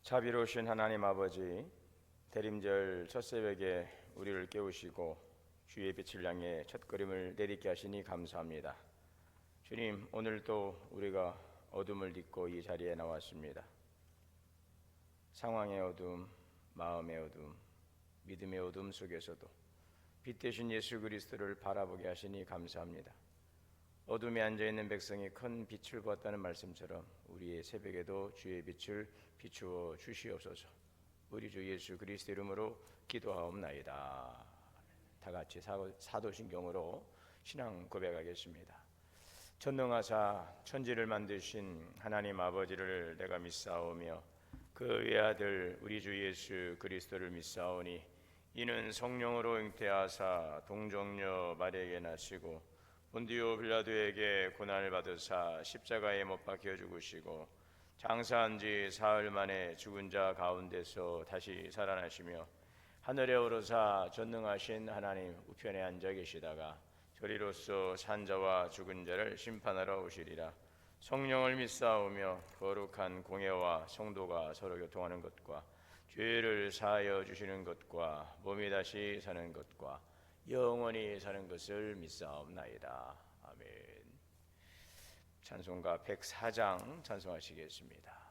자비로우신 하나님 아버지, 대림절 첫 새벽에 우리를 깨우시고 주의 빛을 향해 첫걸음을 내딛게 하시니 감사합니다. 주님, 오늘도 우리가 어둠을 딛고 이 자리에 나왔습니다. 상황의 어둠, 마음의 어둠, 믿음의 어둠 속에서도 빛 대신 예수 그리스도를 바라보게 하시니 감사합니다. 어둠에 앉아있는 백성이 큰 빛을 보았다는 말씀처럼 우리의 새벽에도 주의 빛을 비추어 주시옵소서. 우리 주 예수 그리스도 이름으로 기도하옵나이다. 다 같이 사도신경으로 신앙 고백하겠습니다. 전능하사 천지를 만드신 하나님 아버지를 내가 믿사오며 그 외아들 우리 주 예수 그리스도를 믿사오니 이는 성령으로 잉태하사 동정녀 마리아에게 나시고 본디오 빌라도에게 고난을 받으사 십자가에 못 박혀 죽으시고 장사한 지 사흘 만에 죽은 자 가운데서 다시 살아나시며 하늘에 오르사 전능하신 하나님 우편에 앉아 계시다가 저리로서 산자와 죽은 자를 심판하러 오시리라. 성령을 믿사오며 거룩한 공예와 성도가 서로 교통하는 것과 죄를 사하여 주시는 것과 몸이 다시 사는 것과 영원히 사는 것을 믿사옵나이다. 아멘. 찬송가 104장 찬송하시겠습니다.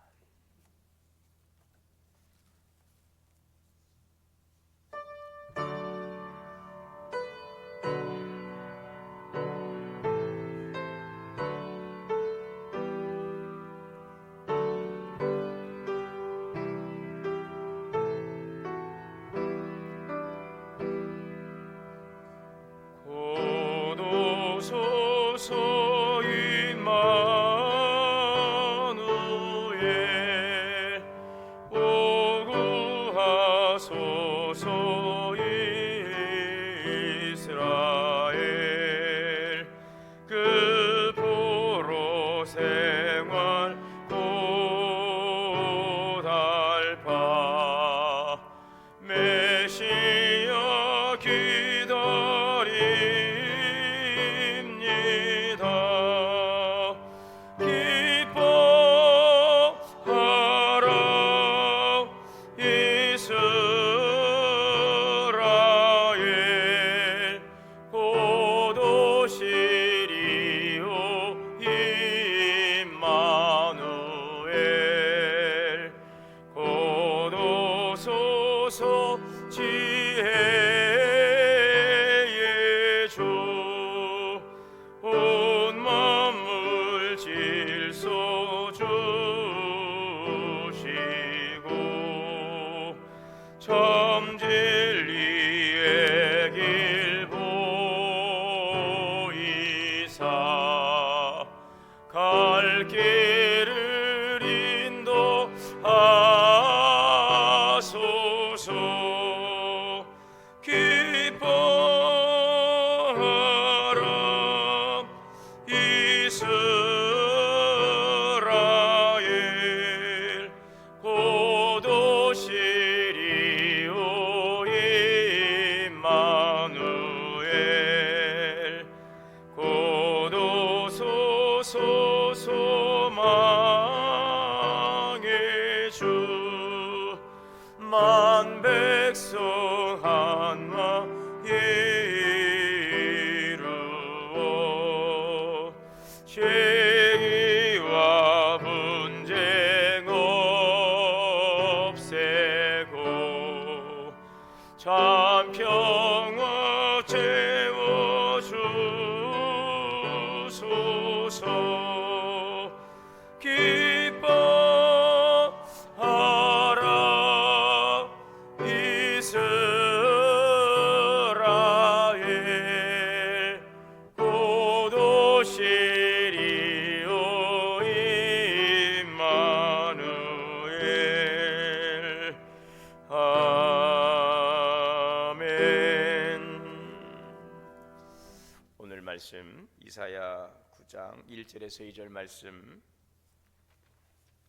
말씀 이사야 9장 1절에서 2절 말씀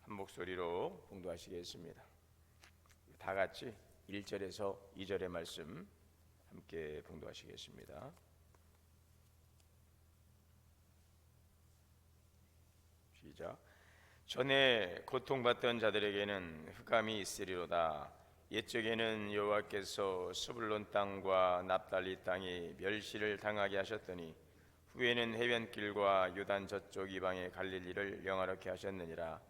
한 목소리로 봉독하시겠습니다. 다 같이 1절에서 2절의 말씀 함께 봉독하시겠습니다. 시작. 전에 고통받던 자들에게는 흑암이 있으리로다. 옛적에는 여호와께서 스불론 땅과 납달리 땅이 멸시를 당하게 하셨더니 후에는 해변길과 요단 저쪽 이방의 갈릴리를 영화롭게 하셨느니라.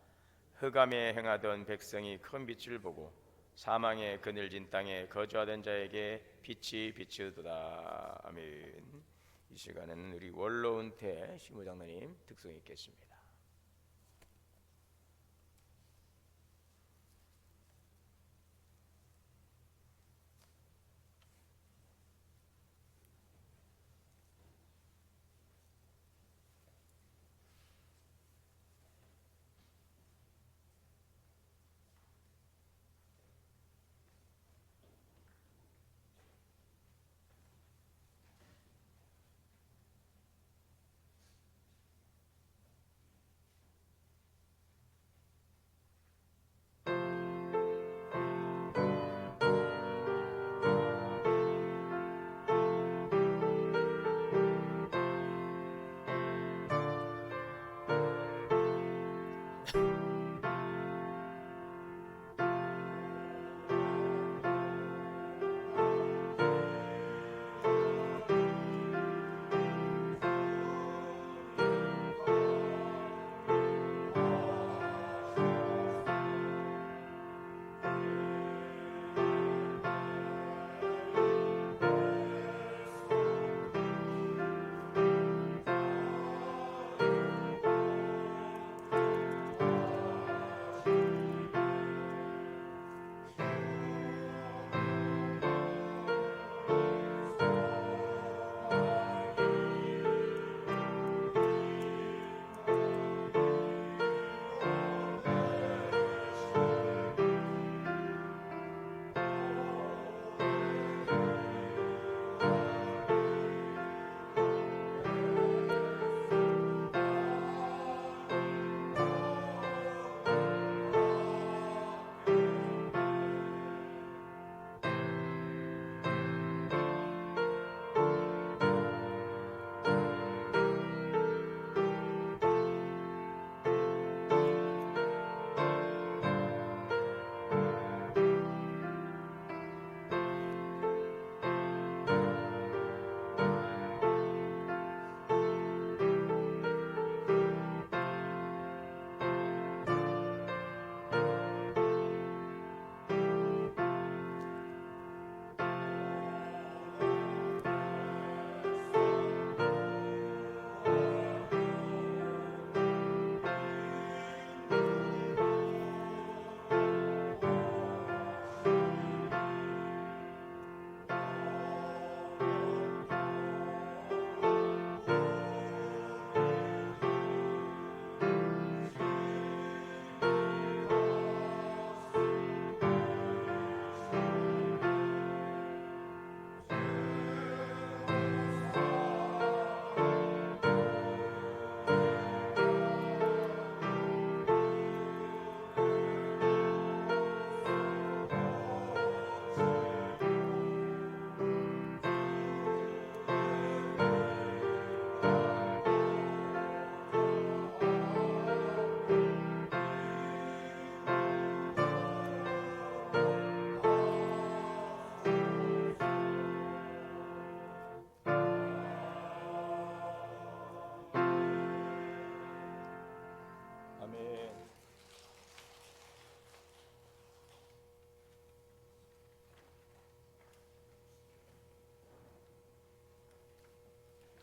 흑암에 행하던 백성이 큰 빛을 보고 사망의 그늘진 땅에 거주하던 자에게 빛이 비추도다. 아멘. 이 시간에는 우리 원로은퇴 시무장로님 특송 읽겠습니다.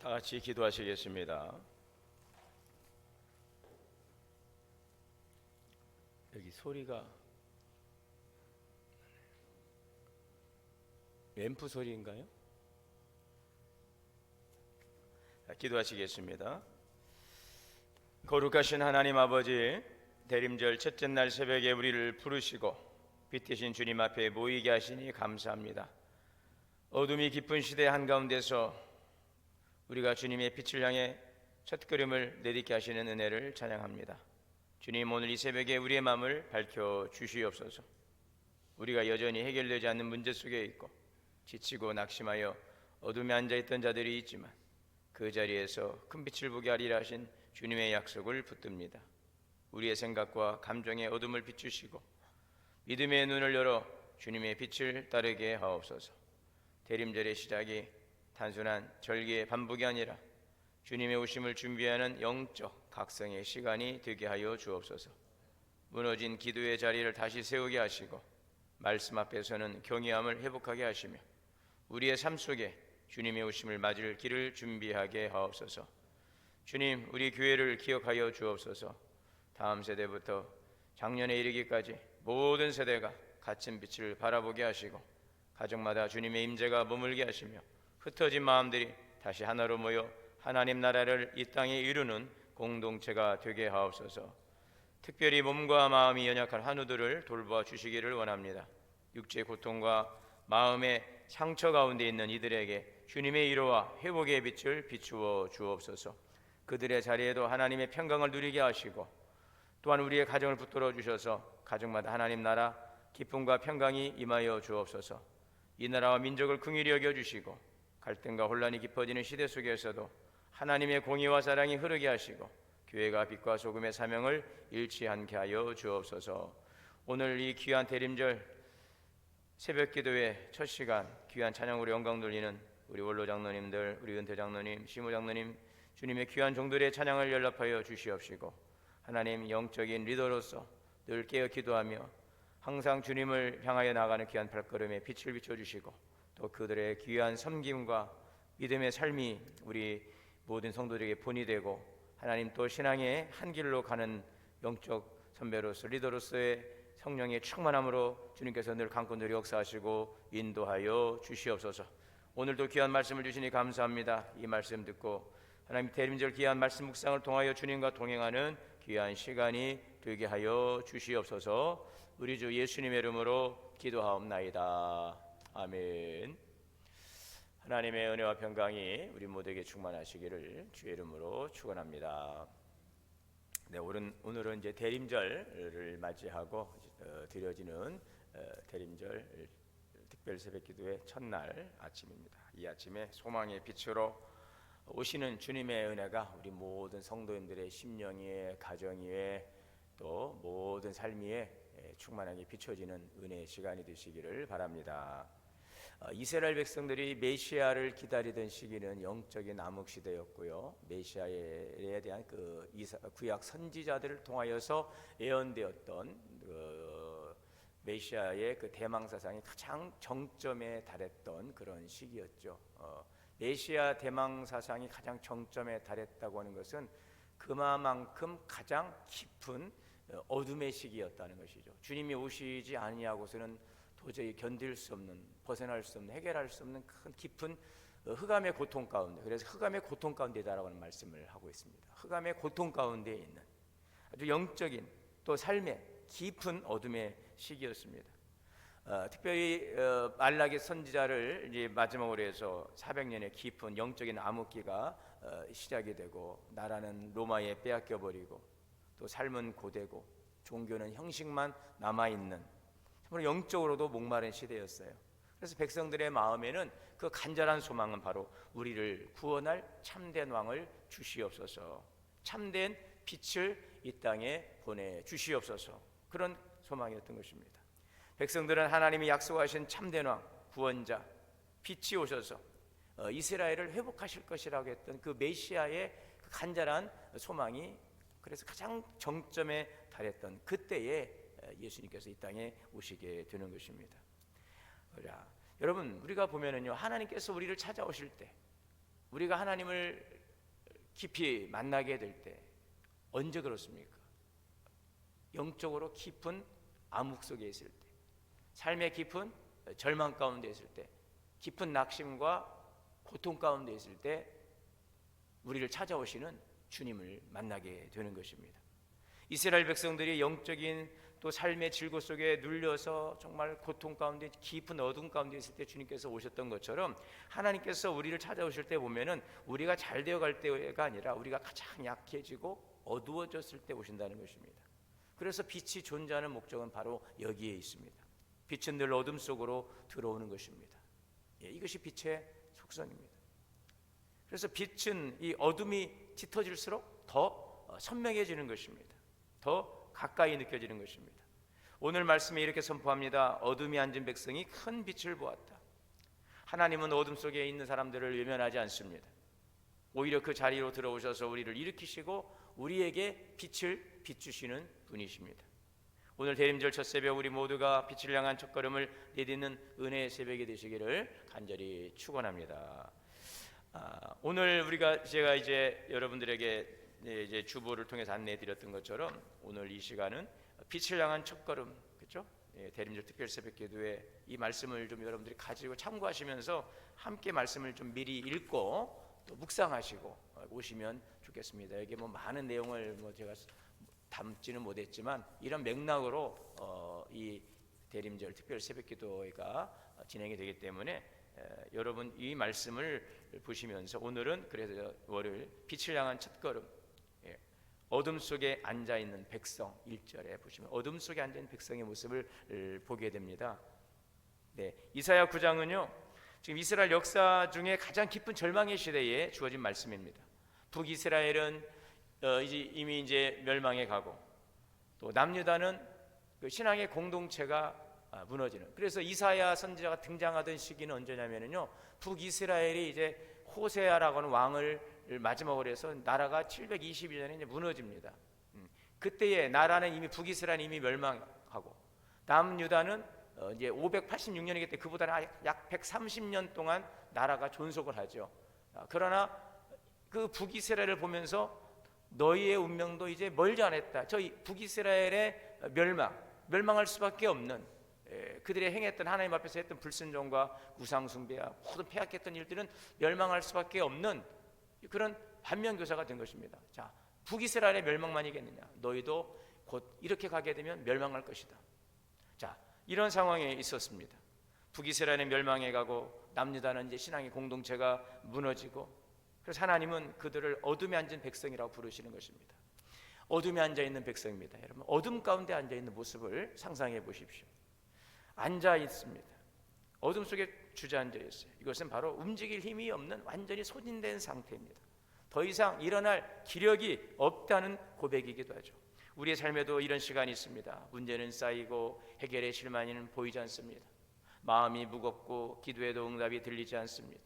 다 같이 기도하시겠습니다. 여기 소리가 앰프 소리인가요? 기도하시겠습니다. 거룩하신 하나님 아버지, 대림절 첫째 날 새벽에 우리를 부르시고 빛 대신 주님 앞에 모이게 하시니 감사합니다. 어둠이 깊은 시대 한가운데서 우리가 주님의 빛을 향해 첫걸음을 내딛게 하시는 은혜를 찬양합니다. 주님, 오늘 이 새벽에 우리의 마음을 밝혀 주시옵소서. 우리가 여전히 해결되지 않는 문제 속에 있고 지치고 낙심하여 어둠에 앉아있던 자들이 있지만 그 자리에서 큰 빛을 보게 하리라 하신 주님의 약속을 붙듭니다. 우리의 생각과 감정의 어둠을 비추시고 믿음의 눈을 열어 주님의 빛을 따르게 하옵소서. 대림절의 시작이 단순한 절기의 반복이 아니라 주님의 오심을 준비하는 영적 각성의 시간이 되게 하여 주옵소서. 무너진 기도의 자리를 다시 세우게 하시고 말씀 앞에서는 경외함을 회복하게 하시며 우리의 삶 속에 주님의 오심을 맞을 길을 준비하게 하옵소서. 주님, 우리 교회를 기억하여 주옵소서. 다음 세대부터 작년에 이르기까지 모든 세대가 갇힌 빛을 바라보게 하시고 가정마다 주님의 임재가 머물게 하시며 흩어진 마음들이 다시 하나로 모여 하나님 나라를 이 땅에 이루는 공동체가 되게 하옵소서. 특별히 몸과 마음이 연약한 한우들을 돌보아 주시기를 원합니다. 육체의 고통과 마음의 상처 가운데 있는 이들에게 주님의 위로와 회복의 빛을 비추어 주옵소서. 그들의 자리에도 하나님의 평강을 누리게 하시고 또한 우리의 가정을 붙들어 주셔서 가정마다 하나님 나라 기쁨과 평강이 임하여 주옵소서. 이 나라와 민족을 긍휼히 여겨주시고 갈등과 혼란이 깊어지는 시대 속에서도 하나님의 공의와 사랑이 흐르게 하시고 교회가 빛과 소금의 사명을 잃지 않게 하여 주옵소서. 오늘 이 귀한 대림절 새벽 기도의 첫 시간 귀한 찬양으로 영광 돌리는 우리 원로 장로님들, 우리 은퇴 장로님, 시무 장로님, 주님의 귀한 종들의 찬양을 연락하여 주시옵시고 하나님 영적인 리더로서 늘 깨어 기도하며 항상 주님을 향하여 나가는 귀한 발걸음에 빛을 비춰주시고 또 그들의 귀한 섬김과 믿음의 삶이 우리 모든 성도들에게 본이 되고 하나님 또 신앙의 한 길로 가는 영적 선배로서 리더로서의 성령의 충만함으로 주님께서 늘 강권 늘 역사하시고 인도하여 주시옵소서. 오늘도 귀한 말씀을 주시니 감사합니다. 이 말씀 듣고 하나님 대림절 귀한 말씀 묵상을 통하여 주님과 동행하는 귀한 시간이 되게 하여 주시옵소서. 우리 주 예수님의 이름으로 기도하옵나이다. 아멘. 하나님의 은혜와 평강이 우리 모두에게 충만하시기를 주의 이름으로 축원합니다. 네, 오늘은 이제 대림절을 맞이하고 드려지는 대림절 특별 새벽기도의 첫날 아침입니다. 이 아침에 소망의 빛으로 오시는 주님의 은혜가 우리 모든 성도님들의 심령에, 가정에, 또 모든 삶에 충만하게 비춰지는 은혜의 시간이 되시기를 바랍니다. 이스라엘 백성들이 메시아를 기다리던 시기는 영적인 암흑 시대였고요. 메시아에 대한 그 구약 선지자들을 통하여서 예언되었던 메시아의 그 대망 사상이 가장 정점에 달했던 그런 시기였죠. 메시아 대망 사상이 가장 정점에 달했다고 하는 것은 그만큼 가장 깊은 어둠의 시기였다는 것이죠. 주님이 오시지 아니하고서는 도저히 견딜 수 없는, 벗어날 수 없는, 해결할 수 없는 큰 깊은 흑암의 고통 가운데, 그래서 흑암의 고통 가운데다라고 하는 말씀을 하고 있습니다. 흑암의 고통 가운데 있는 아주 영적인 또 삶의 깊은 어둠의 시기였습니다. 특별히 말라기 선지자를 이제 마지막으로 해서 400년의 깊은 영적인 암흑기가 시작이 되고 나라는 로마에 빼앗겨 버리고 또 삶은 고되고 종교는 형식만 남아 있는 정말 영적으로도 목마른 시대였어요. 그래서 백성들의 마음에는 그 간절한 소망은 바로 우리를 구원할 참된 왕을 주시옵소서, 참된 빛을 이 땅에 보내 주시옵소서, 그런 소망이었던 것입니다. 백성들은 하나님이 약속하신 참된 왕, 구원자, 빛이 오셔서 이스라엘을 회복하실 것이라고 했던 그 메시아의 그 간절한 소망이 그래서 가장 정점에 달했던 그때에 예수님께서 이 땅에 오시게 되는 것입니다. 자, 여러분, 우리가 보면은요, 하나님께서 우리를 찾아오실 때, 우리가 하나님을 깊이 만나게 될 때 언제 그렇습니까? 영적으로 깊은 암흑 속에 있을 때, 삶의 깊은 절망 가운데 있을 때, 깊은 낙심과 고통 가운데 있을 때 우리를 찾아오시는 주님을 만나게 되는 것입니다. 이스라엘 백성들이 영적인 또 삶의 질고 속에 눌려서 정말 고통 가운데 깊은 어둠 가운데 있을 때 주님께서 오셨던 것처럼 하나님께서 우리를 찾아오실 때 보면은 우리가 잘 되어갈 때가 아니라 우리가 가장 약해지고 어두워졌을 때 오신다는 것입니다. 그래서 빛이 존재하는 목적은 바로 여기에 있습니다. 빛은 늘 어둠 속으로 들어오는 것입니다. 이것이 빛의 속성입니다. 그래서 빛은 이 어둠이 짙어질수록 더 선명해지는 것입니다. 더 가까이 느껴지는 것입니다. 오늘 말씀에 이렇게 선포합니다. 어둠이 앉은 백성이 큰 빛을 보았다. 하나님은 어둠 속에 있는 사람들을 외면하지 않습니다. 오히려 그 자리로 들어오셔서 우리를 일으키시고 우리에게 빛을 비추시는 분이십니다. 오늘 대림절 첫 새벽 우리 모두가 빛을 향한 첫걸음을 내딛는 은혜의 새벽이 되시기를 간절히 축원합니다. 오늘 제가 이제 여러분들에게 이제 주보를 통해서 안내해드렸던 것처럼 오늘 이 시간은 빛을 향한 첫걸음, 그렇죠? 대림절 특별 새벽기도에 이 말씀을 좀 여러분들이 가지고 참고하시면서 함께 말씀을 좀 미리 읽고 또 묵상하시고 오시면 좋겠습니다. 여기 뭐 많은 내용을 제가 담지는 못했지만 이런 맥락으로 이 대림절 특별 새벽기도가 진행이 되기 때문에 여러분 이 말씀을 보시면서 오늘은 그래서 월요일 빛을 향한 첫걸음, 어둠 속에 앉아있는 백성 1절에 보시면 어둠 속에 앉아있는 백성의 모습을 보게 됩니다. 이사야 9장은요 지금 이스라엘 역사 중에 가장 깊은 절망의 시대에 주어진 말씀입니다. 북이스라엘은 이미 이제 멸망해 가고 또 남유다는 그 신앙의 공동체가 무너지는, 그래서 이사야 선지자가 등장하던 시기는 언제냐면요 북이스라엘이 이제 호세아라고 하는 왕을 마지막으로 해서 나라가 721년에 이제 무너집니다. 그때의 나라는 이미 북이스라엘은 이미 멸망하고 남유다는 이제 586년이기 때문에 그보다는 약 130년 동안 나라가 존속을 하죠. 그러나 그 북이스라엘을 보면서 너희의 운명도 이제 멀지 않았다. 저희 북이스라엘의 멸망할 수밖에 없는, 그들의 행했던 하나님 앞에서 했던 불순종과 우상숭배와 모든 폐악했던 일들은 멸망할 수밖에 없는 그런 반면교사가 된 것입니다. 자, 북이스라엘의 멸망만이겠느냐? 너희도 곧 이렇게 가게 되면 멸망할 것이다. 자, 이런 상황에 있었습니다. 북이스라엘은 멸망해 가고 남유다는 이제 신앙의 공동체가 무너지고, 그래서 하나님은 그들을 어둠에 앉은 백성이라고 부르시는 것입니다. 어둠에 앉아 있는 백성입니다. 여러분, 어둠 가운데 앉아 있는 모습을 상상해 보십시오. 앉아 있습니다. 어둠 속에 주저앉아 있어요. 이것은 바로 움직일 힘이 없는 완전히 소진된 상태입니다. 더 이상 일어날 기력이 없다는 고백이기도 하죠. 우리의 삶에도 이런 시간이 있습니다. 문제는 쌓이고 해결의 실마리는 보이지 않습니다. 마음이 무겁고 기도에도 응답이 들리지 않습니다.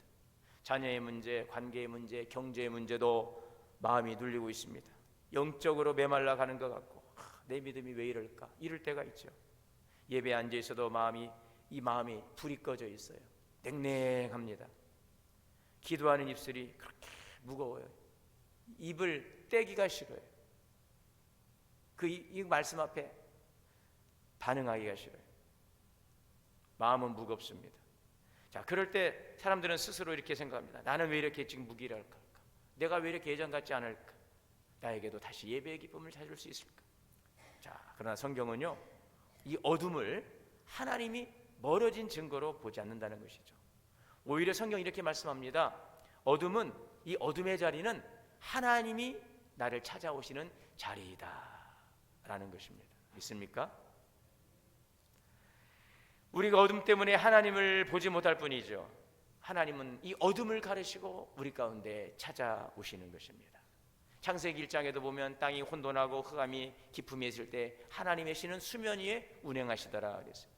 자녀의 문제, 관계의 문제, 경제의 문제도 마음이 눌리고 있습니다. 영적으로 메말라 가는 것 같고 내 믿음이 왜 이럴까? 이럴 때가 있죠. 예배에 앉아 있어도 이 마음이 불이 꺼져 있어요. 냉랭합니다. 기도하는 입술이 그렇게 무거워요. 입을 떼기가 싫어요. 이 말씀 앞에 반응하기가 싫어요. 마음은 무겁습니다. 자, 그럴 때 사람들은 스스로 이렇게 생각합니다. 나는 왜 이렇게 지금 무기력할까? 내가 왜 이렇게 예전 같지 않을까? 나에게도 다시 예배의 기쁨을 찾을 수 있을까? 자, 그러나 성경은요 이 어둠을 하나님이 멀어진 증거로 보지 않는다는 것이죠. 오히려 성경이 이렇게 말씀합니다. 이 어둠의 자리는 하나님이 나를 찾아오시는 자리이다 라는 것입니다. 믿습니까? 우리가 어둠 때문에 하나님을 보지 못할 뿐이죠. 하나님은 이 어둠을 가르시고 우리 가운데 찾아오시는 것입니다. 창세기 1장에도 보면 땅이 혼돈하고 흑암이 깊음이 있을 때 하나님의 신은 수면 위에 운행하시더라 그랬어요.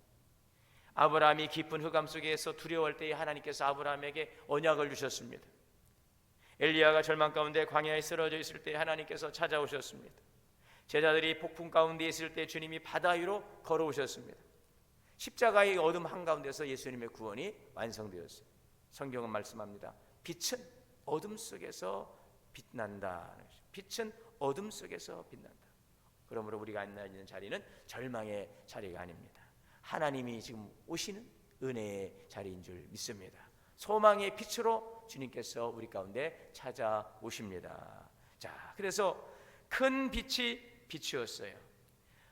아브라함이 깊은 흑암 속에서 두려워할 때에 하나님께서 아브라함에게 언약을 주셨습니다. 엘리야가 절망 가운데 광야에 쓰러져 있을 때 하나님께서 찾아오셨습니다. 제자들이 폭풍 가운데 있을 때 주님이 바다 위로 걸어오셨습니다. 십자가의 어둠 한가운데서 예수님의 구원이 완성되었어요. 성경은 말씀합니다. 빛은 어둠 속에서 빛난다. 빛은 어둠 속에서 빛난다. 그러므로 우리가 앉아 있는 자리는 절망의 자리가 아닙니다. 하나님이 지금 오시는 은혜의 자리인 줄 믿습니다. 소망의 빛으로 주님께서 우리 가운데 찾아오십니다. 자, 그래서 큰 빛이 비추었어요.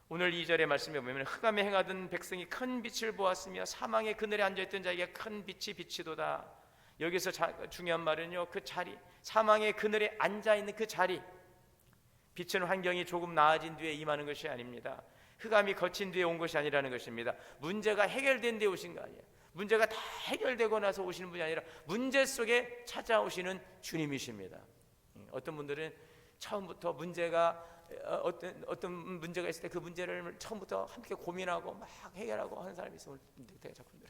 오늘 2절의 말씀에 보면 흑암에 행하던 백성이 큰 빛을 보았으며 사망의 그늘에 앉아있던 자에게 큰 빛이 비치도다. 여기서 중요한 말은요, 그 자리, 사망의 그늘에 앉아있는 그 자리, 빛은 환경이 조금 나아진 뒤에 임하는 것이 아닙니다. 흑암이 거친 뒤에 온 것이 아니라는 것입니다. 문제가 해결된 뒤에 오신 거 아니에요. 문제가 다 해결되고 나서 오시는 분이 아니라 문제 속에 찾아오시는 주님이십니다. 어떤 분들은 처음부터 문제가 어떤 문제가 있을 때 그 문제를 처음부터 함께 고민하고 막 해결하고 하는 사람이 있으면 되게 작품들.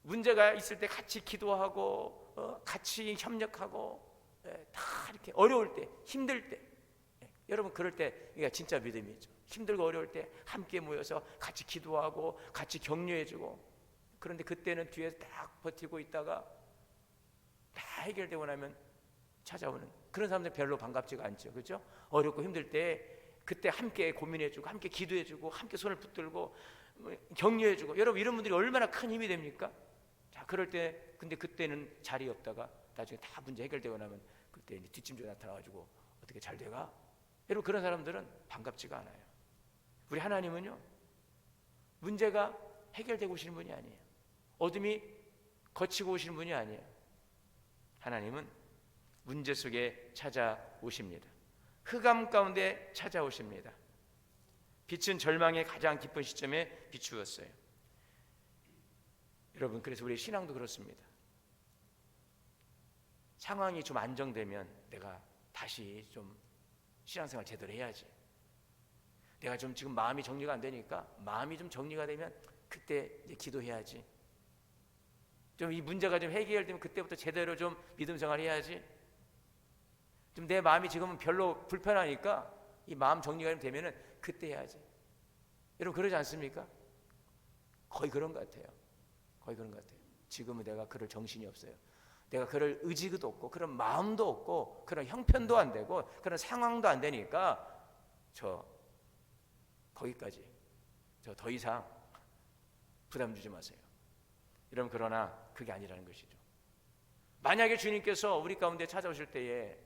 문제가 있을 때 같이 기도하고 같이 협력하고 다 이렇게 어려울 때, 힘들 때, 여러분 그럴 때 이게 진짜 믿음이죠. 힘들고 어려울 때 함께 모여서 같이 기도하고 같이 격려해주고. 그런데 그때는 뒤에서 딱 버티고 있다가 다 해결되고 나면 찾아오는 그런 사람들 별로 반갑지가 않죠. 그렇죠? 어렵고 힘들 때 그때 함께 고민해주고 함께 기도해주고 함께 손을 붙들고 격려해주고, 여러분 이런 분들이 얼마나 큰 힘이 됩니까? 자, 그럴 때 근데 그때는 자리에 없다가 나중에 다 문제 해결되고 나면 그때 이제 뒷짐지가 나타나가지고 어떻게 잘 돼가? 여러분 그런 사람들은 반갑지가 않아요. 우리 하나님은요, 문제가 해결되고 오시는 분이 아니에요. 어둠이 거치고 오시는 분이 아니에요. 하나님은 문제 속에 찾아오십니다. 흑암 가운데 찾아오십니다. 빛은 절망의 가장 깊은 시점에 비추었어요. 여러분 그래서 우리 신앙도 그렇습니다. 상황이 좀 안정되면 내가 다시 좀 신앙생활 제대로 해야지. 내가 좀 지금 마음이 정리가 안 되니까 마음이 좀 정리가 되면 그때 이제 기도해야지. 좀 이 문제가 좀 해결되면 그때부터 제대로 좀 믿음 생활 해야지. 좀 내 마음이 지금은 별로 불편하니까 이 마음 정리가 좀 되면은 그때 해야지. 여러분 그러지 않습니까? 거의 그런 것 같아요. 거의 그런 것 같아요. 지금은 내가 그럴 정신이 없어요. 내가 그럴 의지도 없고 그런 마음도 없고 그런 형편도 안 되고 그런 상황도 안 되니까 저 거기까지, 저 더 이상 부담 주지 마세요. 여러분 그러나 그게 아니라는 것이죠. 만약에 주님께서 우리 가운데 찾아오실 때에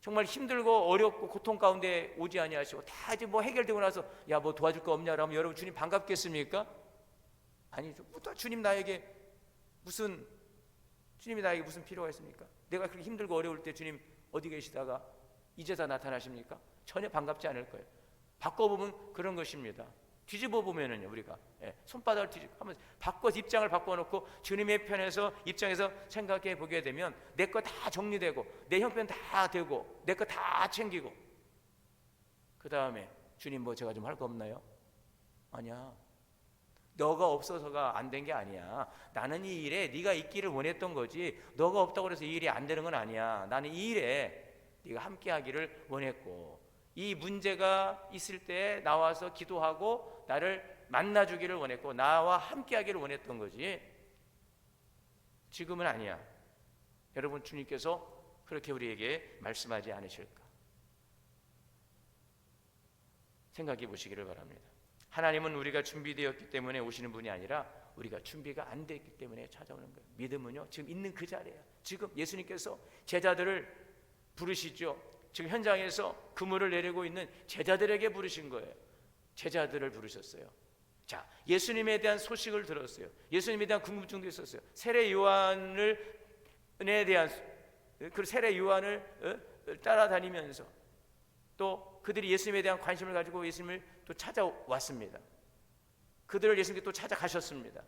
정말 힘들고 어렵고 고통 가운데 오지 아니하시고 다 이제 뭐 해결되고 나서 야 뭐 도와줄 거 없냐라면 여러분 주님 반갑겠습니까? 아니죠. 주님이 나에게 무슨 필요가 있습니까? 내가 그렇게 힘들고 어려울 때 주님 어디 계시다가 이제서 나타나십니까? 전혀 반갑지 않을 거예요. 바꿔보면 그런 것입니다. 뒤집어 보면은요, 우리가 손바닥을 한번 입장을 바꿔놓고 주님의 편에서 입장에서 생각해 보게 되면 내 거 다 정리되고 내 형편 다 되고 내 거 다 챙기고, 그 다음에 주님 뭐 제가 좀 할 거 없나요? 아니야. 너가 없어서가 안 된 게 아니야. 나는 이 일에 네가 있기를 원했던 거지 너가 없다고 해서 이 일이 안 되는 건 아니야. 나는 이 일에 네가 함께 하기를 원했고 이 문제가 있을 때 나와서 기도하고 나를 만나주기를 원했고 나와 함께 하기를 원했던 거지 지금은 아니야. 여러분 주님께서 그렇게 우리에게 말씀하지 않으실까 생각해 보시기를 바랍니다. 하나님은 우리가 준비되었기 때문에 오시는 분이 아니라 우리가 준비가 안 됐기 때문에 찾아오는 거예요. 믿음은요 지금 있는 그 자리예요. 지금 예수님께서 제자들을 부르시죠. 지금 현장에서 그물을 내리고 있는 제자들에게 부르신 거예요. 제자들을 부르셨어요. 자, 예수님에 대한 소식을 들었어요. 예수님에 대한 궁금증도 있었어요. 세례 요한에 대한 그 세례 요한을 따라다니면서 또 그들이 예수님에 대한 관심을 가지고 예수님을 또 찾아왔습니다. 그들을 예수님께 또 찾아가셨습니다.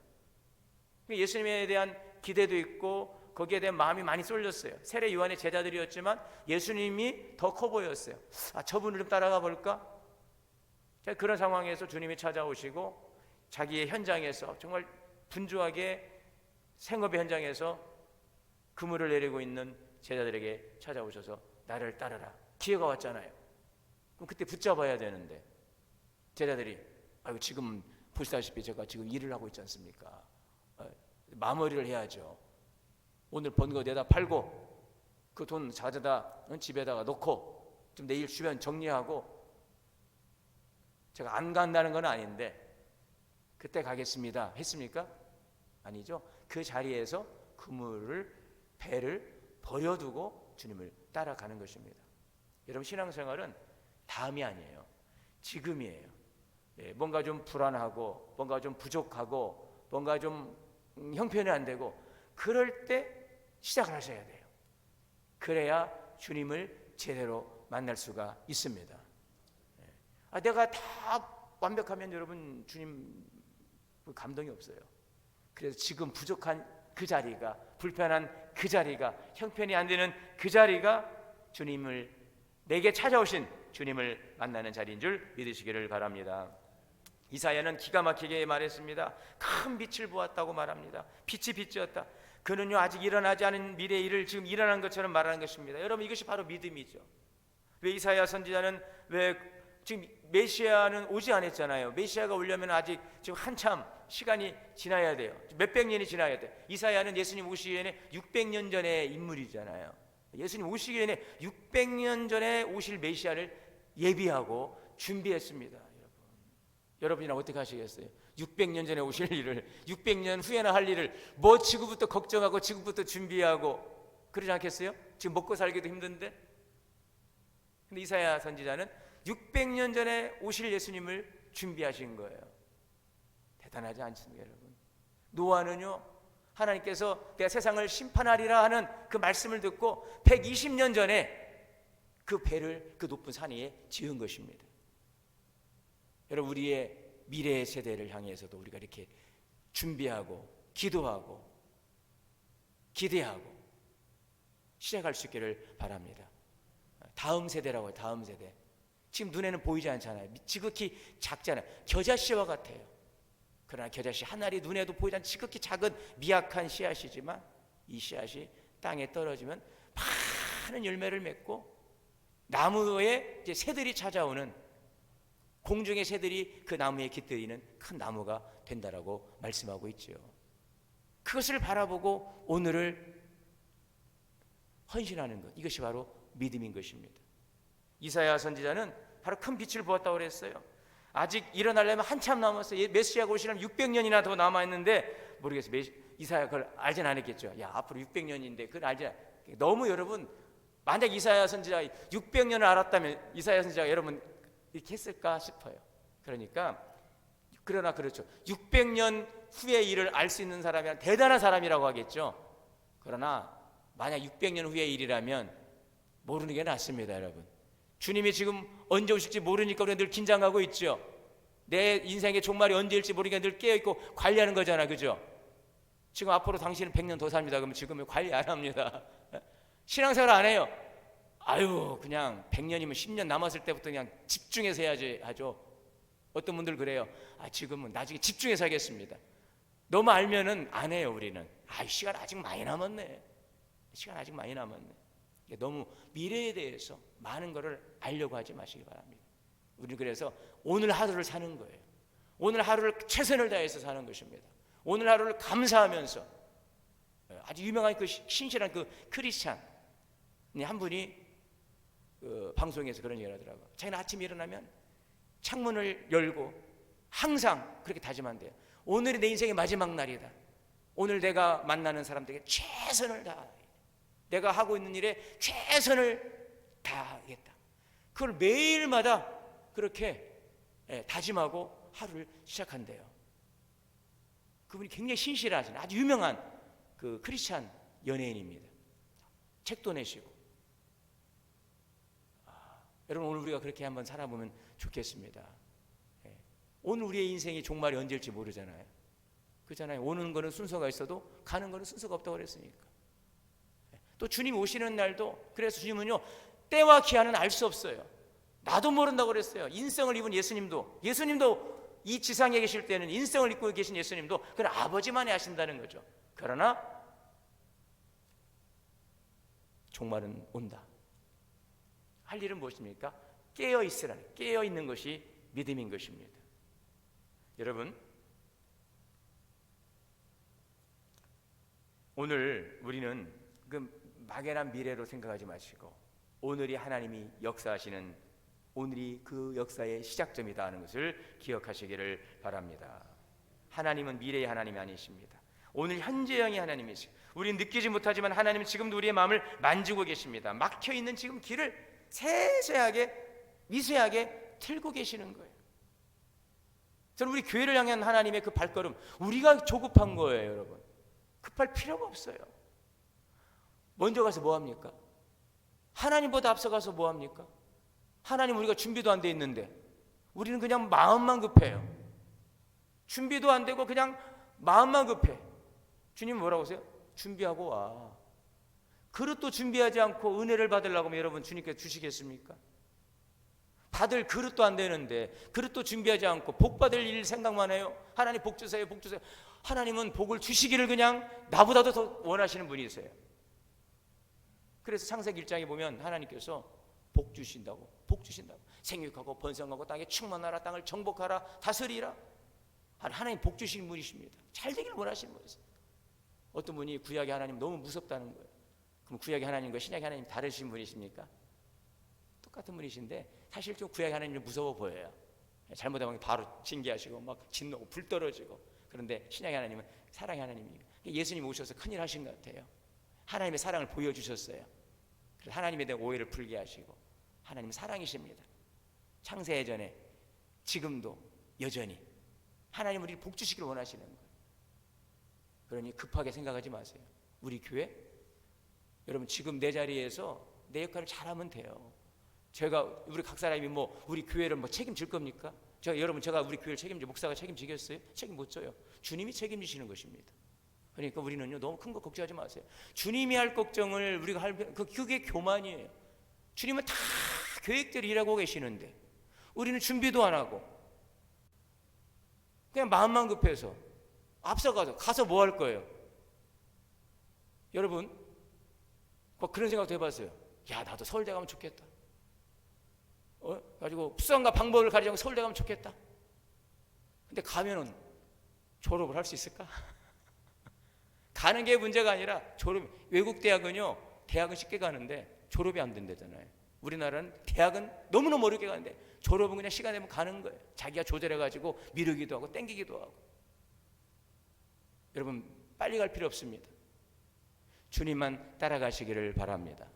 예수님에 대한 기대도 있고 거기에 대한 마음이 많이 쏠렸어요. 세례 요한의 제자들이었지만 예수님이 더 커 보였어요. 아, 저분을 좀 따라가 볼까? 그런 상황에서 주님이 찾아오시고 자기의 현장에서 정말 분주하게 생업의 현장에서 그물을 내리고 있는 제자들에게 찾아오셔서 나를 따르라. 기회가 왔잖아요. 그럼 그때 붙잡아야 되는데 제자들이 아이고 지금 보시다시피 제가 지금 일을 하고 있지 않습니까? 마무리를 해야죠. 오늘 번 거 내다 팔고 그 돈 가져다 집에다가 놓고 좀 내일 주변 정리하고 제가 안 간다는 건 아닌데 그때 가겠습니다 했습니까? 아니죠. 그 자리에서 그물을 배를 버려두고 주님을 따라가는 것입니다. 여러분 신앙생활은 다음이 아니에요. 지금이에요. 뭔가 좀 불안하고 뭔가 좀 부족하고 뭔가 좀 형편이 안 되고 그럴 때 시작을 하셔야 돼요. 그래야 주님을 제대로 만날 수가 있습니다. 내가 다 완벽하면 여러분 주님 감동이 없어요. 그래서 지금 부족한 그 자리가, 불편한 그 자리가, 형편이 안 되는 그 자리가 주님을 내게 찾아오신 주님을 만나는 자리인 줄 믿으시기를 바랍니다. 이사야는 기가 막히게 말했습니다. 큰 빛을 보았다고 말합니다. 빛이 빛이었다. 그는요 아직 일어나지 않은 미래의 일을 지금 일어난 것처럼 말하는 것입니다. 여러분, 이것이 바로 믿음이죠. 왜 이사야 선지자는 왜 지금 메시아는 오지 않았잖아요. 메시아가 오려면 아직 지금 한참 시간이 지나야 돼요. 몇백 년이 지나야 돼요. 이사야는 예수님 오시기 전에 600년 전의 인물이잖아요. 예수님 오시기 전에 600년 전에 오실 메시아를 예비하고 준비했습니다. 여러분이랑 어떻게 하시겠어요? 600년 전에 오실 일을 600년 후에나 할 일을 뭐 지금부터 걱정하고 지금부터 준비하고 그러지 않겠어요? 지금 먹고 살기도 힘든데. 근데 이사야 선지자는 600년 전에 오실 예수님을 준비하신 거예요. 대단하지 않습니까, 여러분? 노아는요, 하나님께서 내가 세상을 심판하리라 하는 그 말씀을 듣고 120년 전에 그 배를 그 높은 산 위에 지은 것입니다. 여러분, 우리의 미래의 세대를 향해서도 우리가 이렇게 준비하고 기도하고 기대하고 시작할 수 있기를 바랍니다. 다음 세대라고 해요. 다음 세대. 지금 눈에는 보이지 않잖아요. 지극히 작잖아요. 겨자씨와 같아요. 그러나 겨자씨 한 알이 눈에도 보이지 않는 지극히 작은 미약한 씨앗이지만 이 씨앗이 땅에 떨어지면 많은 열매를 맺고 나무에 이제 새들이 찾아오는, 공중의 새들이 그 나무에 깃들이는 큰 나무가 된다라고 말씀하고 있죠. 그것을 바라보고 오늘을 헌신하는 것, 이것이 바로 믿음인 것입니다. 이사야 선지자는 바로 큰 빛을 보았다고 그랬어요. 아직 일어나려면 한참 남았어요. 메시아가 오시려면 600년이나 더 남아있는데 모르겠어요. 이사야 그걸 알진 않았겠죠. 야, 앞으로 600년인데 그걸 알지 않... 너무 여러분, 만약 이사야 선지자가 600년을 알았다면 이사야 선지자가 여러분 이렇게 했을까 싶어요. 그러나 그렇죠. 600년 후의 일을 알 수 있는 사람이란 대단한 사람이라고 하겠죠. 그러나 만약 600년 후의 일이라면 모르는 게 낫습니다, 여러분. 주님이 지금 언제 오실지 모르니까 우리가 늘 긴장하고 있죠. 내 인생의 종말이 언제일지 모르니까 늘 깨어있고 관리하는 거잖아, 그죠? 지금 앞으로 당신은 100년 더 삽니다. 그러면 지금 관리 안 합니다. 신앙생활 안 해요. 아유, 그냥 100년이면 10년 남았을 때부터 그냥 집중해서 해야지 하죠. 어떤 분들 그래요. 지금은 나중에 집중해서 하겠습니다. 너무 알면은 안 해요, 우리는. 시간 아직 많이 남았네. 시간 아직 많이 남았네. 너무 미래에 대해서 많은 것을 알려고 하지 마시기 바랍니다. 우리는 그래서 오늘 하루를 사는 거예요. 오늘 하루를 최선을 다해서 사는 것입니다. 오늘 하루를 감사하면서, 아주 유명한 그 신실한 그 크리스찬 한 분이 그 방송에서 그런 얘기를 하더라고요. 자기는 아침에 일어나면 창문을 열고 항상 그렇게 다짐한대요. 오늘이 내 인생의 마지막 날이다. 오늘 내가 만나는 사람들에게 최선을 다해, 내가 하고 있는 일에 최선을 다하겠다. 그걸 매일마다 그렇게 다짐하고 하루를 시작한대요. 그분이 굉장히 신실하신 아주 유명한 그 크리스찬 연예인입니다. 책도 내시고. 여러분, 오늘 우리가 그렇게 한번 살아보면 좋겠습니다. 오늘 우리의 인생이 종말이 언제일지 모르잖아요. 그렇잖아요. 오는 거는 순서가 있어도 가는 거는 순서가 없다고 그랬으니까. 또 주님 오시는 날도, 그래서 주님은요 때와 기한은 알 수 없어요. 나도 모른다고 그랬어요. 인성을 입은 예수님도 이 지상에 계실 때는 인성을 입고 계신 예수님도 그건 아버지만이 아신다는 거죠. 그러나 종말은 온다. 할 일은 무엇입니까? 깨어있으라는, 깨어있는 것이 믿음인 것입니다. 여러분, 오늘 우리는 그 막연한 미래로 생각하지 마시고 오늘이 하나님이 역사하시는, 오늘이 그 역사의 시작점이다 하는 것을 기억하시기를 바랍니다. 하나님은 미래의 하나님이 아니십니다. 오늘 현재형의 하나님이시고, 우리는 느끼지 못하지만 하나님은 지금도 우리의 마음을 만지고 계십니다. 막혀있는 지금 길을 세세하게 미세하게 틀고 계시는 거예요. 저는 우리 교회를 향한 하나님의 그 발걸음, 우리가 조급한 거예요. 여러분, 급할 필요가 없어요. 먼저 가서 뭐합니까? 하나님보다 앞서가서 뭐합니까? 하나님, 우리가 준비도 안 돼 있는데 우리는 그냥 마음만 급해요. 준비도 안 되고 그냥 마음만 급해. 주님 뭐라고 하세요? 준비하고 와. 그릇도 준비하지 않고 은혜를 받으려고 하면 여러분 주님께 주시겠습니까? 받을 그릇도 안 되는데 그릇도 준비하지 않고 복 받을 일 생각만 해요. 하나님 복 주세요, 복 주세요. 하나님은 복을 주시기를 그냥 나보다도 더 원하시는 분이세요. 그래서 창세기 1장에 보면 하나님께서 복 주신다고, 복 주신다고, 생육하고 번성하고 땅에 충만하라, 땅을 정복하라, 다스리라. 하나님 복 주시는 분이십니다. 잘 되기를 원하시는 분이세요. 어떤 분이 구약의 하나님 너무 무섭다는 거예요. 그럼 구약의 하나님과 신약의 하나님 다르신 분이십니까? 똑같은 분이신데 사실 좀 구약의 하나님은 무서워 보여요. 잘못하면 바로 징계하시고 막 진노고 불 떨어지고. 그런데 신약의 하나님은 사랑의 하나님이니까 예수님이 오셔서 큰일 하신 것 같아요. 하나님의 사랑을 보여주셨어요. 그래서 하나님에 대한 오해를 풀게 하시고 하나님은 사랑이십니다. 창세 예전에 지금도 여전히 하나님은 우리 복 주시기를 원하시는 거예요. 그러니 급하게 생각하지 마세요. 우리 교회 여러분 지금 내 자리에서 내 역할을 잘하면 돼요. 우리 각 사람이 우리 교회를 책임질 겁니까? 제가 우리 교회를 책임져 목사가 책임지겠어요? 책임 못 져요. 주님이 책임지시는 것입니다. 그러니까 우리는요 너무 큰 거 걱정하지 마세요. 주님이 할 걱정을 우리가 그게 교만이에요. 주님은 다 계획대로 일하고 계시는데 우리는 준비도 안 하고 그냥 마음만 급해서 앞서가서 뭐 할 거예요? 여러분 그런 생각도 해봤어요. 야 나도 서울대 가면 좋겠다. 가지고 수단과 방법을 가리지 않고 서울대 가면 좋겠다. 근데 가면은 졸업을 할 수 있을까? 가는 게 문제가 아니라 외국 대학은요 대학은 쉽게 가는데 졸업이 안 된다잖아요. 우리나라는 대학은 너무너무 어렵게 가는데 졸업은 그냥 시간 되면 가는 거예요. 자기가 조절해가지고 미루기도 하고 땡기기도 하고. 여러분 빨리 갈 필요 없습니다. 주님만 따라가시기를 바랍니다.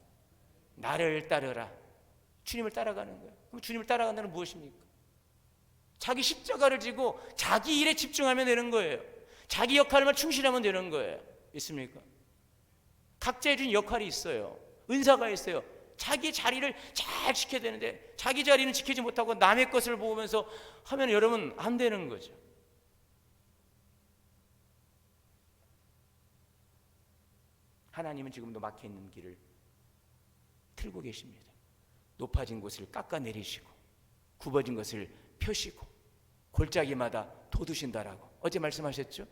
나를 따르라. 주님을 따라가는 거예요. 그럼 주님을 따라간다는 무엇입니까? 자기 십자가를 지고 자기 일에 집중하면 되는 거예요. 자기 역할만 충실하면 되는 거예요. 있습니까? 각자의 준 역할이 있어요. 은사가 있어요. 자기 자리를 잘 지켜야 되는데 자기 자리는 지키지 못하고 남의 것을 보면서 하면 여러분 안 되는 거죠. 하나님은 지금도 막혀있는 길을 틀고 계십니다. 높아진 곳을 깎아내리시고 굽어진 것을 펴시고 골짜기마다 돋우신다라고 어제 말씀하셨죠?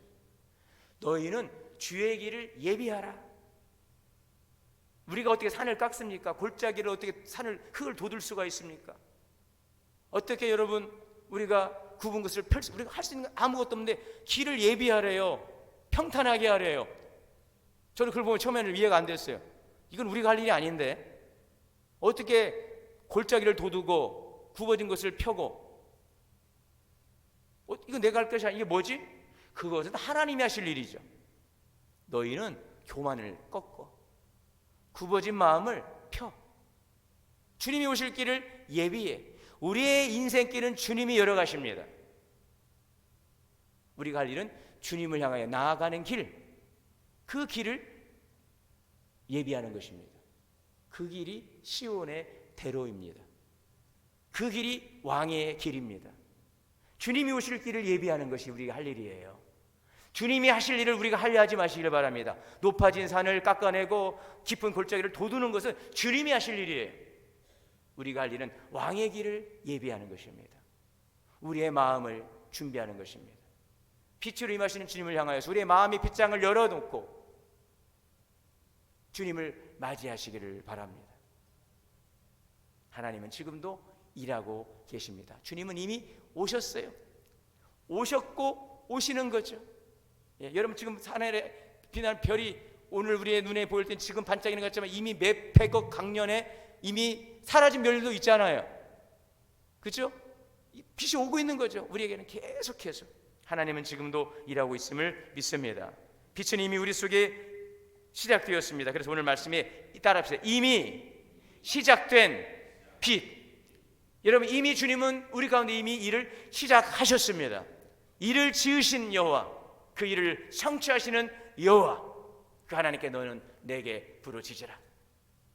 너희는 주의 길을 예비하라. 우리가 어떻게 산을 깎습니까? 골짜기를 어떻게 흙을 돋울 수가 있습니까? 어떻게 여러분 우리가 굽은 것을 우리가 할 수 있는 건 아무것도 없는데 길을 예비하래요. 평탄하게 하래요. 저는 그걸 보면 처음에는 이해가 안 됐어요. 이건 우리가 할 일이 아닌데 어떻게 골짜기를 돋우고 굽어진 것을 펴고 이거 내가 할 것이 아니야. 이게 뭐지? 그것은 하나님이 하실 일이죠. 너희는 교만을 꺾고 굽어진 마음을 펴. 주님이 오실 길을 예비해. 우리의 인생길은 주님이 열어가십니다. 우리가 할 일은 주님을 향하여 나아가는 길, 그 길을 예비하는 것입니다. 그 길이 시온의 대로입니다. 그 길이 왕의 길입니다. 주님이 오실 길을 예비하는 것이 우리가 할 일이에요. 주님이 하실 일을 우리가 하려 하지 마시기를 바랍니다. 높아진 산을 깎아내고 깊은 골짜기를 돋우는 것은 주님이 하실 일이에요. 우리가 할 일은 왕의 길을 예비하는 것입니다. 우리의 마음을 준비하는 것입니다. 빛으로 임하시는 주님을 향하여서 우리의 마음의 빗장을 열어놓고 주님을 맞이하시기를 바랍니다. 하나님은 지금도 일하고 계십니다. 주님은 이미 오셨어요. 오셨고 오시는 거죠. 여러분 지금 하늘에 빛나는 별이 오늘 우리의 눈에 보일 땐 지금 반짝이는 것 같지만 이미 몇백억 강년에 이미 사라진 별도 있잖아요. 그렇죠? 빛이 오고 있는 거죠. 우리에게는 계속해서 하나님은 지금도 일하고 있음을 믿습니다. 빛은 이미 우리 속에 시작되었습니다. 그래서 오늘 말씀에 따라합시다. 이미 시작된 빛. 여러분 이미 주님은 우리 가운데 이미 일을 시작하셨습니다. 일을 지으신 여호와, 그 일을 성취하시는 여호와, 그 하나님께 너는 내게 부르짖으라.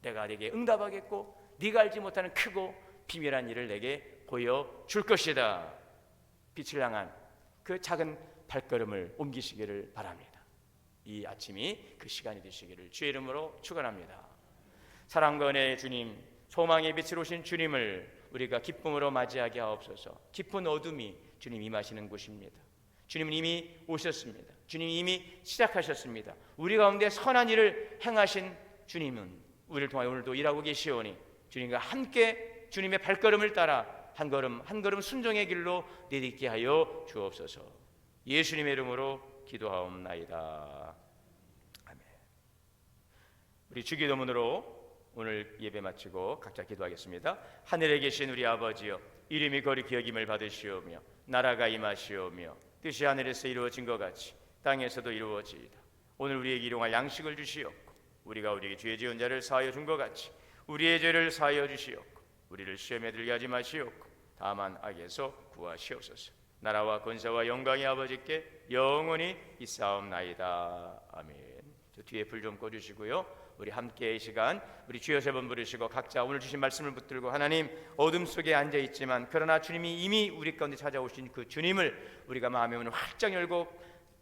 내가 네게 응답하겠고 네가 알지 못하는 크고 비밀한 일을 내게 보여줄 것이다. 빛을 향한 그 작은 발걸음을 옮기시기를 바랍니다. 이 아침이 그 시간이 되시기를 주의 이름으로 축원합니다. 사랑과 은혜의 주님, 소망의 빛으로 오신 주님을 우리가 기쁨으로 맞이하게 하옵소서. 깊은 어둠이 주님 임하시는 곳입니다. 주님은 이미 오셨습니다. 주님이 이미 시작하셨습니다. 우리 가운데 선한 일을 행하신 주님은 우리를 통하여 오늘도 일하고 계시오니 주님과 함께 주님의 발걸음을 따라 한 걸음 한 걸음 순종의 길로 내딛게 하여 주옵소서. 예수님의 이름으로 기도하옵나이다. 아멘. 우리 주기도문으로 오늘 예배 마치고 각자 기도하겠습니다. 하늘에 계신 우리 아버지여, 이름이 거룩히 여김을 받으시오며 나라가 임하시오며 뜻이 하늘에서 이루어진 것 같이 땅에서도 이루어지이다. 오늘 우리에게 일용할 양식을 주시옵고 우리가 우리에게 죄 지은 자를 사하여 준 것 같이 우리의 죄를 사하여 주시옵고 우리를 시험에 들게 하지 마시옵고 다만 악에서 구하시옵소서. 나라와 권세와 영광이 아버지께 영원히 있사옵나이다. 아멘. 저 뒤에 불 좀 꺼주시고요. 우리 함께 이 시간 우리 주여 세 번 부르시고 각자 오늘 주신 말씀을 붙들고 하나님, 어둠 속에 앉아있지만 그러나 주님이 이미 우리 가운데 찾아오신 그 주님을 우리가 마음의 문을 활짝 열고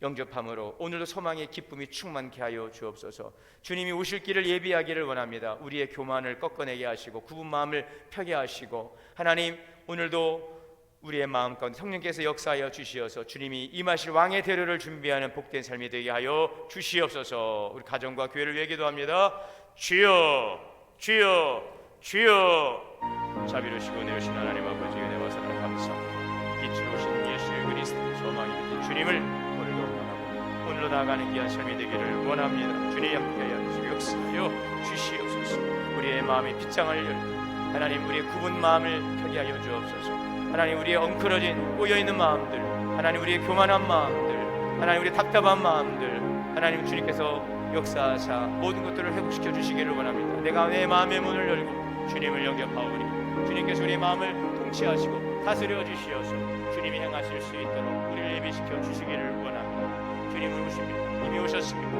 영접함으로 오늘도 소망의 기쁨이 충만케 하여 주옵소서. 주님이 오실 길을 예비하기를 원합니다. 우리의 교만을 꺾어내게 하시고 굽은 마음을 펴게 하시고 하나님, 오늘도 우리의 마음 가운데 성령께서 역사하여 주시어서 주님이 임하실 왕의 대로를 준비하는 복된 삶이 되게 하여 주시옵소서. 우리 가정과 교회를 위해 기도합니다. 주여 주여 주여. 자비로우시고 은혜로우신 하나님 아버지, 은혜와 사랑을 감사합니다. 빛으로 오신 예수 그리스도 소망이 되신 주님을 오늘도 원하고 오늘로 나아가는 귀한 삶이 되기를 원합니다. 주님 함께하여 주시고 역사하여 주시옵소서. 우리의 마음의 빗장을 열고 하나님, 우리의 굽은 마음을 펴게 하여 주옵소서. 하나님, 우리의 엉클어진 꼬여있는 마음들, 하나님 우리의 교만한 마음들, 하나님 우리의 답답한 마음들, 하나님 주님께서 역사하사 모든 것들을 회복시켜 주시기를 원합니다. 내가 내 마음의 문을 열고 주님을 영접하오니 주님께서 우리의 마음을 통치하시고 다스려 주시어서 주님이 행하실 수 있도록 우리를 예비시켜 주시기를 원합니다. 주님은 오십니다. 이미 오셨습니다.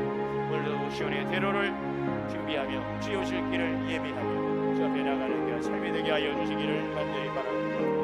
오늘도 시온의 대로를 준비하며 주여 오실 길을 예비하며 주 앞에 나가는 그 삶이 되게 하여 주시기를 간절히 바랍니다.